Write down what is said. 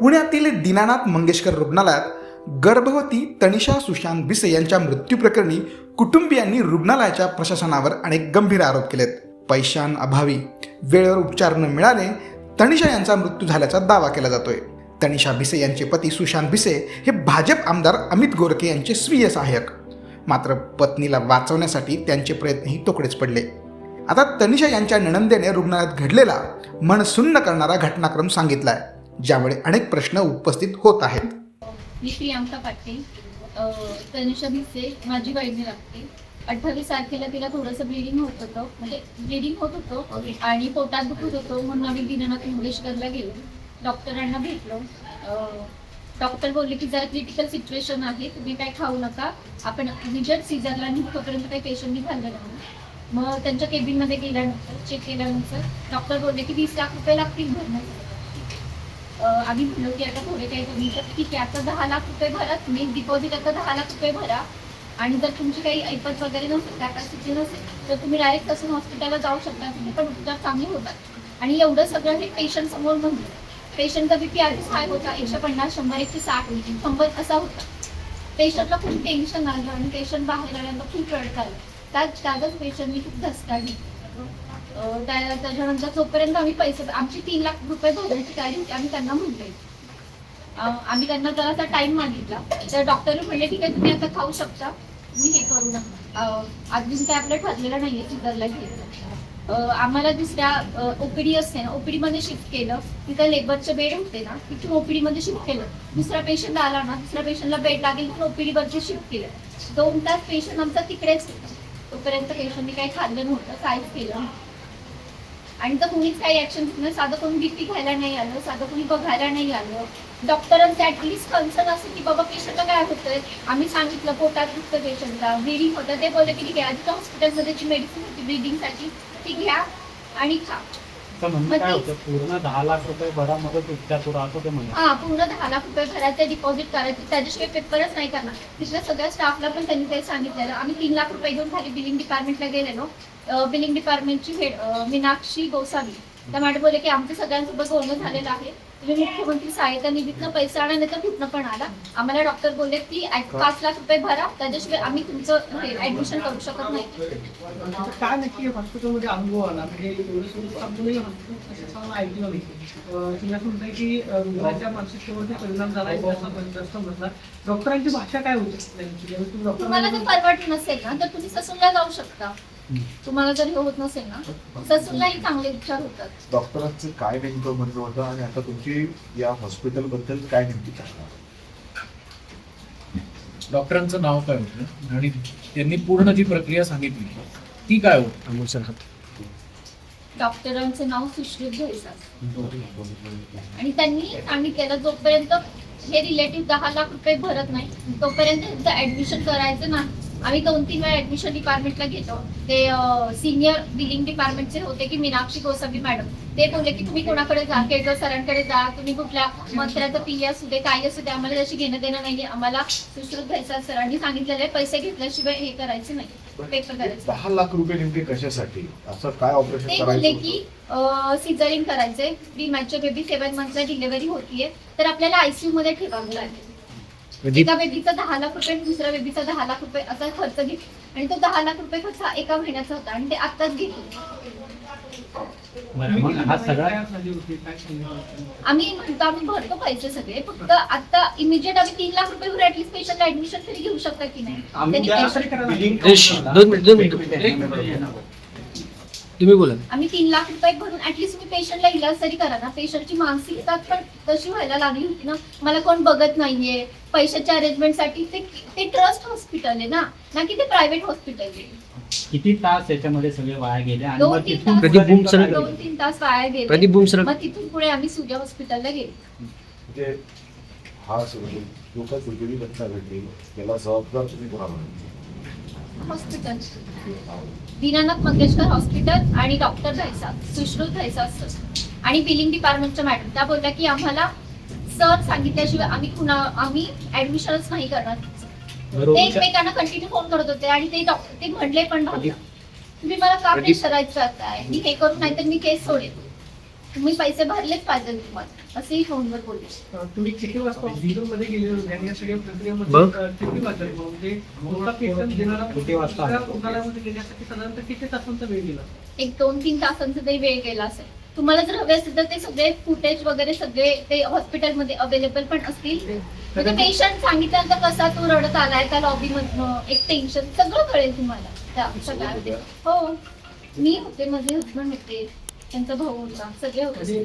पुण्यातील दीनानाथ मंगेशकर रुग्णालयात गर्भवती तनिषा सुशांत भिसे यांच्या मृत्यूप्रकरणी कुटुंबियांनी रुग्णालयाच्या प्रशासनावर अनेक गंभीर आरोप केलेत. पैशांअभावी वेळेवर उपचार न मिळाले तनिषा यांचा मृत्यू झाल्याचा दावा केला जातोय. तनिषा भिसे यांचे पती सुशांत भिसे हे भाजप आमदार अमित गोरखे यांचे स्वीय सहाय्यक. मात्र पत्नीला वाचवण्यासाठी त्यांचे प्रयत्नही तोकडेच पडले. आता तनिषा यांच्या नणंदेने रुग्णालयात घडलेला मन सुन्न करणारा घटनाक्रम सांगितलाय, ज्यामुळे अनेक प्रश्न उपस्थित होत आहेत. मी प्रियांका पाटील, तनिषा भिसे माझी वहिनी लागते. 28 तारखेला तिला थोडंसं ब्लिडिंग होत होतं आणि पोटात दुखत होतं, म्हणून आम्ही दीनानाथ मंगेशकरला गेलो. डॉक्टरांना भेटलो. डॉक्टर बोलले की जरा क्रिटिकल सिच्युएशन आहे, तुम्ही काय खाऊ नका, आपण इमिजिएट सीझरला निघू, तोपर्यंत काही पेशंटनी खाल्लं नाही. मग त्यांच्या केबिनमध्ये गेल्यानंतर चेक केल्यानंतर डॉक्टर बोलले की 20 लाख रुपये लागतील भरण्यासाठी. आम्ही म्हणलो की आता थोडे काही कमी, तर ठीक आहे, आता 10 लाख रुपये भरा तुम्ही, डिपॉझिट आता 10 लाख रुपये भरा, आणि जर तुमची काही ऐपत वगैरे नसेल, कॅपॅसिटी नसेल, तर तुम्ही डायरेक्ट असं हॉस्पिटलला जाऊ शकता, तुम्ही पण उपचार चांगले होतात. आणि एवढं सगळं हे पेशंट समोर म्हणलं. पेशंटचा बीपी आधीच हाय होता, 150, 100, 160, 100 असा होता. पेशंटला खूप टेन्शन आलं आणि पेशंट बाहेर आल्यानंतर खूप रडत आलं. त्यातच पेशंटनी खूप धसकाळली. त्याच्यानंतर जोपर्यंत आम्ही पैसे, आमची 3 लाख रुपये भरण्याची तयारी होती, आम्ही त्यांना म्हणले, आम्ही त्यांना जरासा टाइम मागितला. तर डॉक्टर म्हणले ठीक आहे, तुम्ही आता खाऊ शकता, तुम्ही हे करू नका, अजून काय आपलं ठरलेलं नाहीये सीझरला घ्यायचं. आम्हाला दुसऱ्या ओपीडी असते ना, ओपीडी मध्ये शिफ्ट केलं. तिथं लेबरचे बेड होते ना, तिथून ओपीडी मध्ये शिफ्ट केलं. दुसरा पेशंट आला ना, दुसऱ्या पेशंटला बेड लागेल म्हणून ओपीडी वरती शिफ्ट केलं. 2 तास पेशंट आमचा तिकडेच होता. तोपर्यंत पेशंटने काही खाल्लं नव्हतं, काहीच केलं नव्हतं. आणि तर कुणीच काही ऍक्शन घेतलं, साधं कोणी बीपी घ्यायला नाही आलं, साधं कोणी बघायला नाही आलं. डॉक्टरांचं ऍटलिस्ट कन्सर्न असं की बाबा पेशंटला काय होतंय. आम्ही सांगितलं पोटात दुखतं पेशंटला, ब्लिडिंग होतं, ते बोलले की ठीक आहे, आधी हॉस्पिटलमध्ये जी मेडिसिन होती ब्लिडिंगसाठी ती घ्या आणि खा. पूर्ण 10 लाख रुपये भरा मदत उपचार करू असं ते म्हणतात. हा, पूर्ण 10 लाख रुपये भरायचे, डिपॉझिट करायचे, त्याच्याशिवाय पेपरच नाही करणार. तिथल्या सगळ्या स्टाफला पण त्यांनी ते सांगितलेलं. आम्ही 3 लाख रुपये घेऊन खाली बिलिंग डिपार्टमेंटला गेलेलो. बिलिंग डिपार्टमेंटची हेड मीनाक्षी गोसावी, त्या मॅडम बोलले की आमच्या सगळ्यांसोबत बोलणं झालेलं आहे, तुम्ही मुख्यमंत्री सहायता निधीतनं पैसे आणा, नाही तर कुठनं पण आला. आम्हाला डॉक्टर बोलले की 5 लाख रुपये भरा, त्याच्याशिवाय आम्ही तुमचं ऍडमिशन करू शकत नाही. काय नक्की हॉस्पिटलमध्ये अनुभव आला म्हणजे की रुग्णाच्या मानसिकतेवरती परिणाम झाला, डॉक्टरांची भाषा काय होती. तुम्हाला जर परवडत नसेल ना, तर तुम्ही ससूनला जाऊ शकता. तुम्हाला जर हे होत नसेल ना, ससूनलाही चांगले उपचार होतात. डॉक्टरांचं काय नेमकं म्हणणं होतं आणि आता तुमची या हॉस्पिटल बद्दल काय नेमकी तक्रार? डॉक्टरांचं नाव काय होतं आणि त्यांनी पूर्ण जी प्रक्रिया सांगितली ती काय होती? डॉक्टरांचं नाव सुश्रुत घैसास, आणि त्यांनी सांगितलेलं जोपर्यंत हे रिलेटिव्ह 10 लाख रुपये भरत नाही तोपर्यंत त्यांचं ऍडमिशन करायचं नाही. आम्ही 2-3 वेळा ऍडमिशन डिपार्टमेंटला घेतो. ते सिनियर बिलिंग डिपार्टमेंटचे होते की मीनाक्षी गोसावी मॅडम, ते बोलले की तुम्ही कोणाकडे जा, केळकर सरांकडे जा, तुम्ही कुठल्या मंत्र्याचं पी असू दे, काही असू दे, आम्हाला त्याची घेणं देणं नाहीये. आम्हाला सुश्रुत घैसास सरांनी सांगितलेलं आहे पैसे घेतल्याशिवाय हे करायचं नाही, पेपर करायचं. 10 लाख रुपये नेमके कशासाठी, असं काय ऑपरेशन ते बोलले की सिझरिंग करायचंय, प्रीमॅच्युअर बेबी 7 मंथला डिलिव्हरी होतीये, तर आपल्याला आयसीयू मध्ये ठेवावं लागेल. एका बेबीचा 10 लाख रुपये, दुसऱ्या बेबीचा 10 लाख रुपये असा खर्च घेतला. आणि तो 10 लाख रुपये खर्च 1 महिन्याचा होता आणि ते आत्ताच घेतले. आम्ही म्हणतो आम्ही भरतो पैसे सगळे, फक्त आता इमिजिएट आम्ही 3 लाख रुपये भरून ऍटलीस्ट पेशंटला ऍडमिशन तरी घेऊ शकता की नाही. तुम्ही बोला. आम्ही 3 लाख रुपये भरून ऍटलीस्ट तुम्ही पेशंटला इलाज तरी करा ना. पेशंटची मानसिकता पण तशी व्हायला लागली होती ना, मला कोण बघत नाहीये, पैशाच्या अरेंजमेंटसाठी. ते ट्रस्ट हॉस्पिटल आहे ना की ते प्रायव्हेट हॉस्पिटल आहे. किती तास याच्यामध्ये सगळे वाया गेले आणि 2-3 तास वाया गेले. मग तिथून पुढे आम्ही सूर्य हॉस्पिटलला गेलो. म्हणजे हा जो काय दुर्दैवी घटना घडली त्याला जबाबदार तुम्ही कोणाला? हॉस्पिटल दीनानाथ मंगेशकर हॉस्पिटल आणि डॉक्टर घैसास, सुश्रुत घैसास सर आणि बिलिंग डिपार्टमेंटच्या मॅडम, त्या बोलल्या की आम्हाला सर सांगितल्याशिवाय आम्ही ऍडमिशनच नाही करणार. ते एकमेकांना कंटिन्यू फोन करत होते आणि ते म्हणले पण तुम्ही मला का प्रेशराईज करताय, मी हे करू नाही तर मी केस सोडेल. तुम्ही पैसे भरलेच पाहिजे तुम्हाला असेही फोनवर बोलले. तुम्ही किती वाजता हॉस्पिटलमध्ये गेले होते आणि या सगळ्या प्रक्रियेमध्ये बघ. किती वाजता म्हणजे कोणता पेशंट देणारा किती वाजता? रुग्णालयामध्ये गेल्यासाठी साधारणतः किती तासांचा वेळ गेला? एक 2-3 तासांचा तरी वेळ गेला असेल. तुम्हाला जर हवे असेल तर ते सगळे फुटेज वगैरे सगळे ते हॉस्पिटलमध्ये अवेलेबल पण असतील. म्हणजे पेशंट सांगितल्यानंतर कसा तो रडत आलाय त्या लॉबी मधनं एक टेन्शन सगळं कळेल तुम्हाला त्या सगळ्या. हो मी होते, माझे हसबंड होते, त्यांचा भाऊ होता, सगळे होते.